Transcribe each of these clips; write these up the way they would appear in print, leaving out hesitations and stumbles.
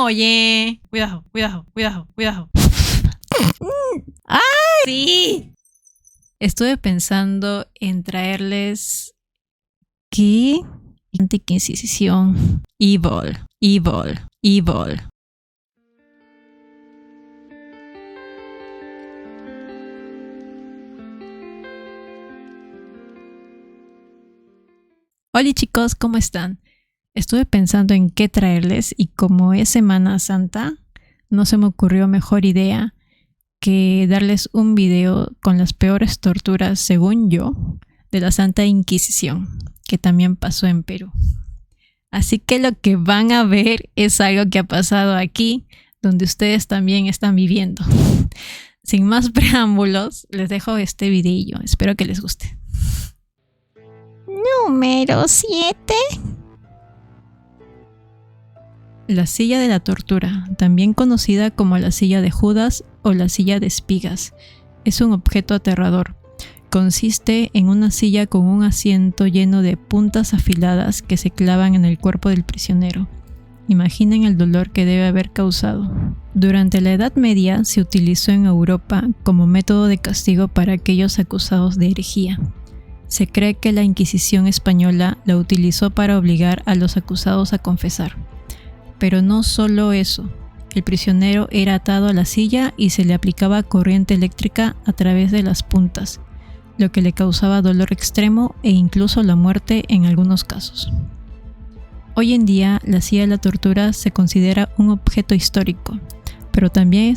Oye, cuidado. ¡Ay! Sí. Estuve pensando en traerles... ¿Qué? Inquisición. Evil. Hola chicos, ¿cómo están? Estuve pensando en qué traerles y como es Semana Santa, no se me ocurrió mejor idea que darles un video con las peores torturas, según yo, de la Santa Inquisición, que también pasó en Perú. Así que lo que van a ver es algo que ha pasado aquí, donde ustedes también están viviendo. Sin más preámbulos, les dejo este videillo. Espero que les guste. Número 7. La silla de la tortura, también conocida como la silla de Judas o la silla de espigas, es un objeto aterrador. Consiste en una silla con un asiento lleno de puntas afiladas que se clavan en el cuerpo del prisionero. Imaginen el dolor que debe haber causado. Durante la Edad Media se utilizó en Europa como método de castigo para aquellos acusados de herejía. Se cree que la Inquisición española la utilizó para obligar a los acusados a confesar. Pero no solo eso, el prisionero era atado a la silla y se le aplicaba corriente eléctrica a través de las puntas, lo que le causaba dolor extremo e incluso la muerte en algunos casos. Hoy en día, la silla de la tortura se considera un objeto histórico, pero también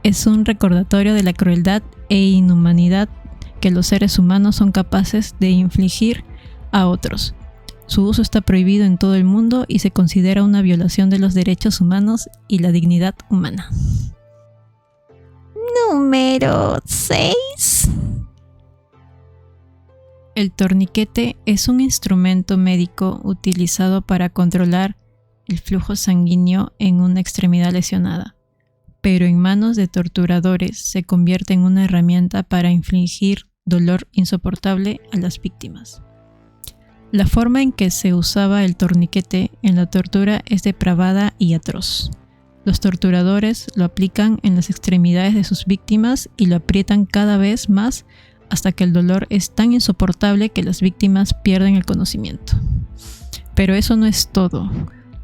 es un recordatorio de la crueldad e inhumanidad que los seres humanos son capaces de infligir a otros. Su uso está prohibido en todo el mundo y se considera una violación de los derechos humanos y la dignidad humana. Número 6. El torniquete es un instrumento médico utilizado para controlar el flujo sanguíneo en una extremidad lesionada, pero en manos de torturadores se convierte en una herramienta para infligir dolor insoportable a las víctimas. La forma en que se usaba el torniquete en la tortura es depravada y atroz. Los torturadores lo aplican en las extremidades de sus víctimas y lo aprietan cada vez más hasta que el dolor es tan insoportable que las víctimas pierden el conocimiento. Pero eso no es todo,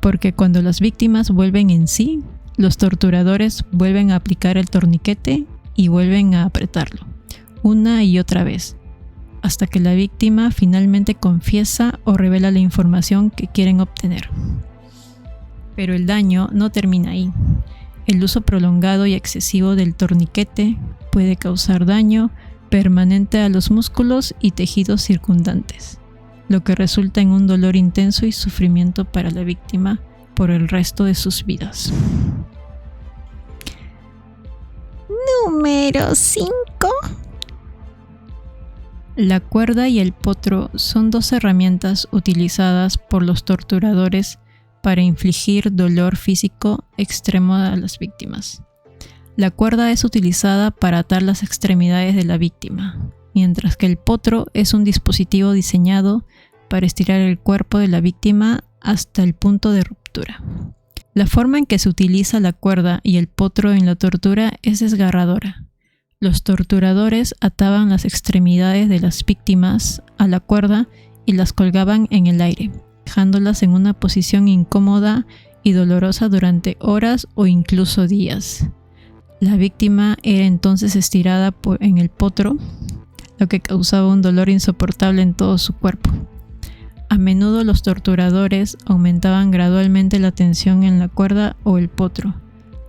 porque cuando las víctimas vuelven en sí, los torturadores vuelven a aplicar el torniquete y vuelven a apretarlo, una y otra vez, hasta que la víctima finalmente confiesa o revela la información que quieren obtener. Pero el daño no termina ahí. El uso prolongado y excesivo del torniquete puede causar daño permanente a los músculos y tejidos circundantes, lo que resulta en un dolor intenso y sufrimiento para la víctima por el resto de sus vidas. Número 5. La cuerda y el potro son dos herramientas utilizadas por los torturadores para infligir dolor físico extremo a las víctimas. La cuerda es utilizada para atar las extremidades de la víctima, mientras que el potro es un dispositivo diseñado para estirar el cuerpo de la víctima hasta el punto de ruptura. La forma en que se utiliza la cuerda y el potro en la tortura es desgarradora. Los torturadores ataban las extremidades de las víctimas a la cuerda y las colgaban en el aire, dejándolas en una posición incómoda y dolorosa durante horas o incluso días. La víctima era entonces estirada en el potro, lo que causaba un dolor insoportable en todo su cuerpo. A menudo los torturadores aumentaban gradualmente la tensión en la cuerda o el potro,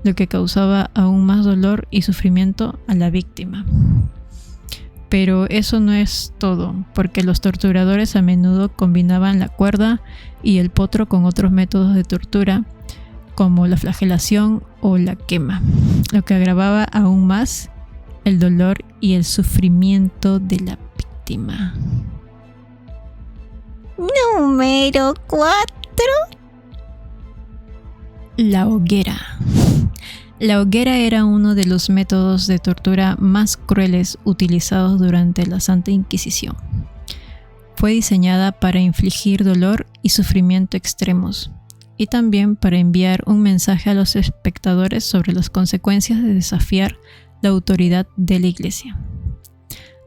lo que causaba aún más dolor y sufrimiento a la víctima. Pero eso no es todo, porque los torturadores a menudo combinaban la cuerda y el potro con otros métodos de tortura, como la flagelación o la quema, lo que agravaba aún más el dolor y el sufrimiento de la víctima. Número 4. La hoguera. La hoguera era uno de los métodos de tortura más crueles utilizados durante la Santa Inquisición. Fue diseñada para infligir dolor y sufrimiento extremos. y también para enviar un mensaje a los espectadores sobre las consecuencias de desafiar la autoridad de la iglesia.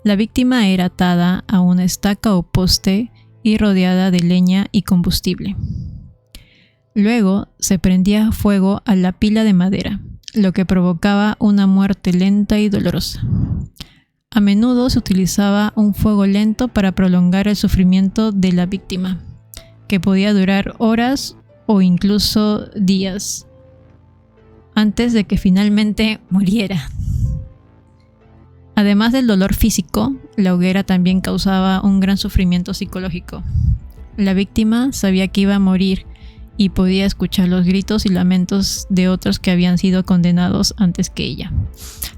La víctima era atada a una estaca o poste y rodeada de leña y combustible. Luego se prendía fuego a la pila de madera, lo que provocaba una muerte lenta y dolorosa. A menudo se utilizaba un fuego lento para prolongar el sufrimiento de la víctima, que podía durar horas o incluso días, antes de que finalmente muriera. Además del dolor físico, la hoguera también causaba un gran sufrimiento psicológico. La víctima sabía que iba a morir y podía escuchar los gritos y lamentos de otros que habían sido condenados antes que ella.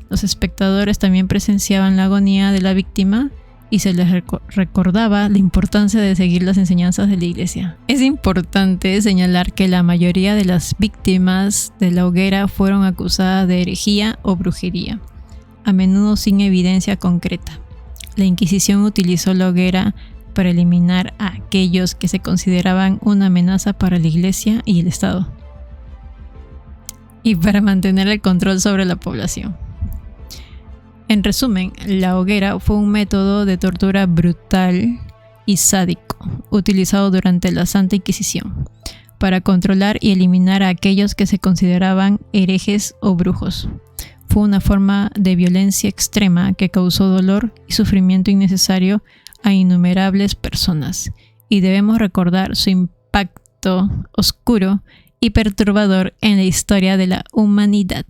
Los espectadores también presenciaban la agonía de la víctima y se les recordaba la importancia de seguir las enseñanzas de la iglesia. Es importante señalar que la mayoría de las víctimas de la hoguera fueron acusadas de herejía o brujería, a menudo sin evidencia concreta. La Inquisición utilizó la hoguera para eliminar a aquellos que se consideraban una amenaza para la iglesia y el Estado, y para mantener el control sobre la población. En resumen, la hoguera fue un método de tortura brutal y sádico utilizado durante la Santa Inquisición para controlar y eliminar a aquellos que se consideraban herejes o brujos. Fue una forma de violencia extrema que causó dolor y sufrimiento innecesario a innumerables personas, y debemos recordar su impacto oscuro y perturbador en la historia de la humanidad.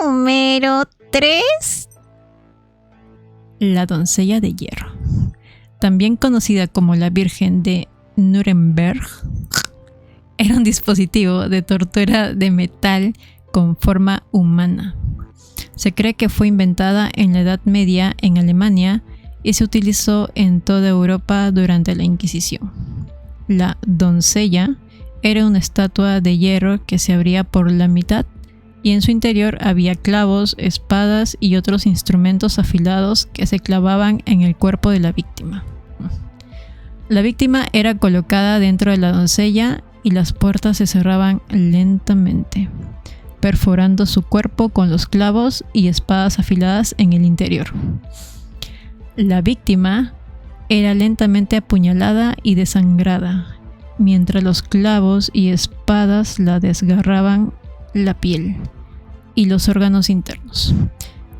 Número 3. La doncella de hierro, también conocida como la Virgen de Nuremberg, era un dispositivo de tortura de metal con forma humana. Se cree que fue inventada en la Edad Media en Alemania y se utilizó en toda Europa durante la Inquisición. La doncella era una estatua de hierro que se abría por la mitad y en su interior había clavos, espadas y otros instrumentos afilados que se clavaban en el cuerpo de la víctima. La víctima era colocada dentro de la doncella y las puertas se cerraban lentamente, perforando su cuerpo con los clavos y espadas afiladas en el interior. La víctima era lentamente apuñalada y desangrada, mientras los clavos y espadas la desgarraban la piel y los órganos internos.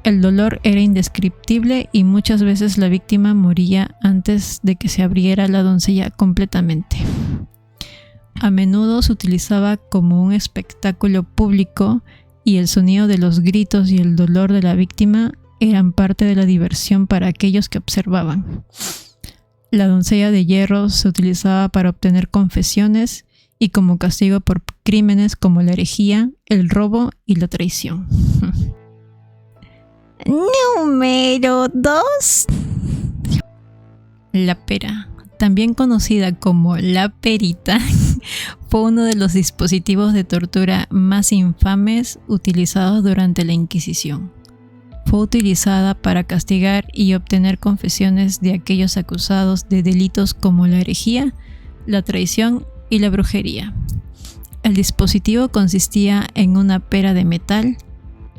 El dolor era indescriptible y muchas veces la víctima moría antes de que se abriera la doncella completamente. A menudo se utilizaba como un espectáculo público y el sonido de los gritos y el dolor de la víctima eran parte de la diversión para aquellos que observaban. La doncella de hierro se utilizaba para obtener confesiones y como castigo por crímenes como la herejía, el robo y la traición. Número 2. La pera, también conocida como la perita, fue uno de los dispositivos de tortura más infames utilizados durante la Inquisición. Fue utilizada para castigar y obtener confesiones de aquellos acusados de delitos como la herejía, la traición y la brujería. El dispositivo consistía en una pera de metal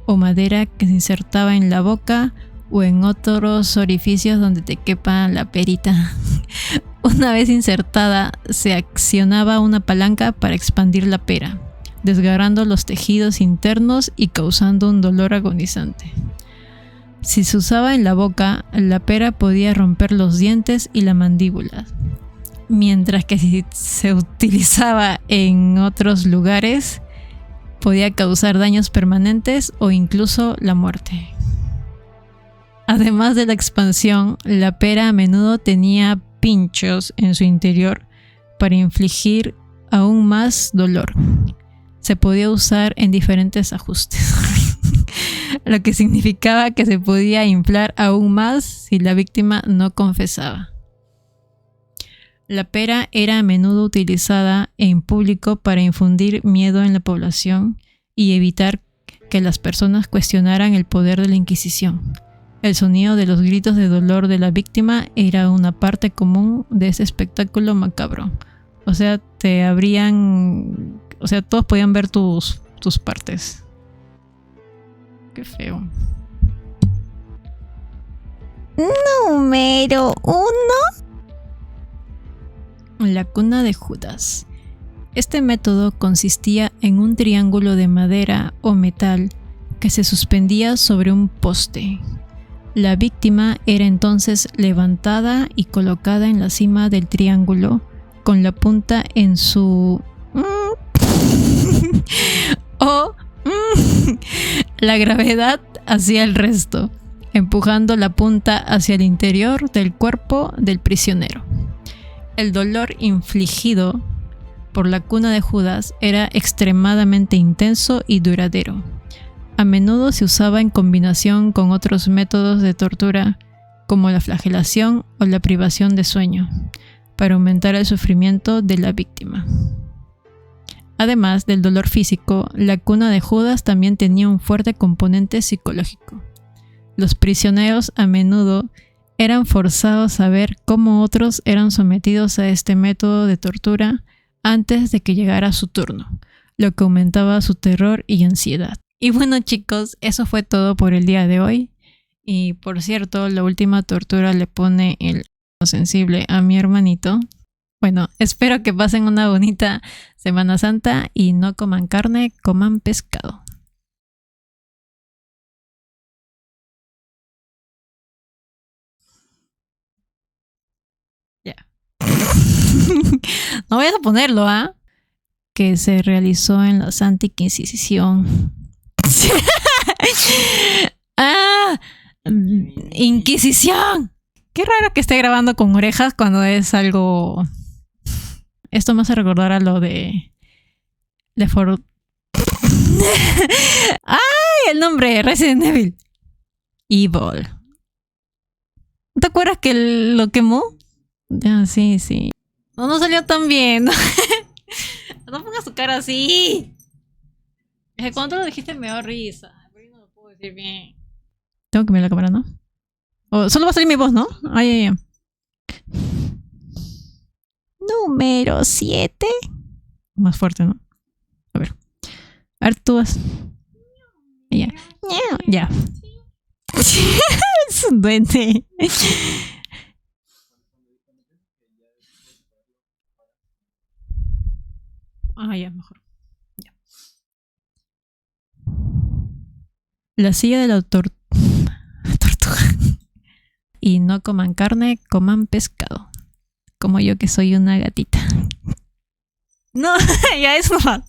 o madera que se insertaba en la boca o en otros orificios donde te quepa la perita. Una vez insertada, se accionaba una palanca para expandir la pera, desgarrando los tejidos internos y causando un dolor agonizante. Si se usaba en la boca, la pera podía romper los dientes y la mandíbula, mientras que si se utilizaba en otros lugares, podía causar daños permanentes o incluso la muerte. Además de la expansión, la pera a menudo tenía pinchos en su interior para infligir aún más dolor. Se podía usar en diferentes ajustes, lo que significaba que se podía inflar aún más si la víctima no confesaba. La pera era a menudo utilizada en público para infundir miedo en la población y evitar que las personas cuestionaran el poder de la Inquisición. El sonido de los gritos de dolor de la víctima era una parte común de ese espectáculo macabro, O sea, te abrían... O sea, todos podían ver tus partes. Qué feo. Número 1. La cuna de Judas. Este método consistía en un triángulo de madera o metal que se suspendía sobre un poste. La víctima era entonces levantada y colocada en la cima del triángulo con la punta en su... o la gravedad hacía el resto, empujando la punta hacia el interior del cuerpo del prisionero. El dolor infligido por la cuna de Judas era extremadamente intenso y duradero. A menudo se usaba en combinación con otros métodos de tortura, como la flagelación o la privación de sueño, para aumentar el sufrimiento de la víctima. Además del dolor físico, la cuna de Judas también tenía un fuerte componente psicológico. Los prisioneros a menudo eran forzados a ver cómo otros eran sometidos a este método de tortura antes de que llegara su turno, lo que aumentaba su terror y ansiedad. Y bueno, chicos, eso fue todo por el día de hoy. Y por cierto, la última tortura le pone el sensible a mi hermanito. Bueno, espero que pasen una bonita Semana Santa y no coman carne, coman pescado. Ya. No vayas a ponerlo, ¿ah? Que se realizó en la Santa Inquisición. ¡Ah! ¡Inquisición! Qué raro que esté grabando con orejas cuando es algo... Esto me hace recordar a lo de... ¡Ay! El nombre, Resident Evil. Evil. ¿Te acuerdas que lo quemó? Ah, sí, sí. No salió tan bien. No pongas tu cara así. Es que cuando lo dijiste me dio risa. Pero yo no lo puedo decir bien. Tengo que mirar la cámara, ¿no? O solo va a salir mi voz, ¿no? Ay. Número 7. Más fuerte, ¿no? A ver. A ver, tú vas. Ya. Ya. Es un duende. Ah, ya, mejor. Ya. La silla de la tortuga. Y no coman carne, coman pescado. Como yo que soy una gatita. No, ya eso no va.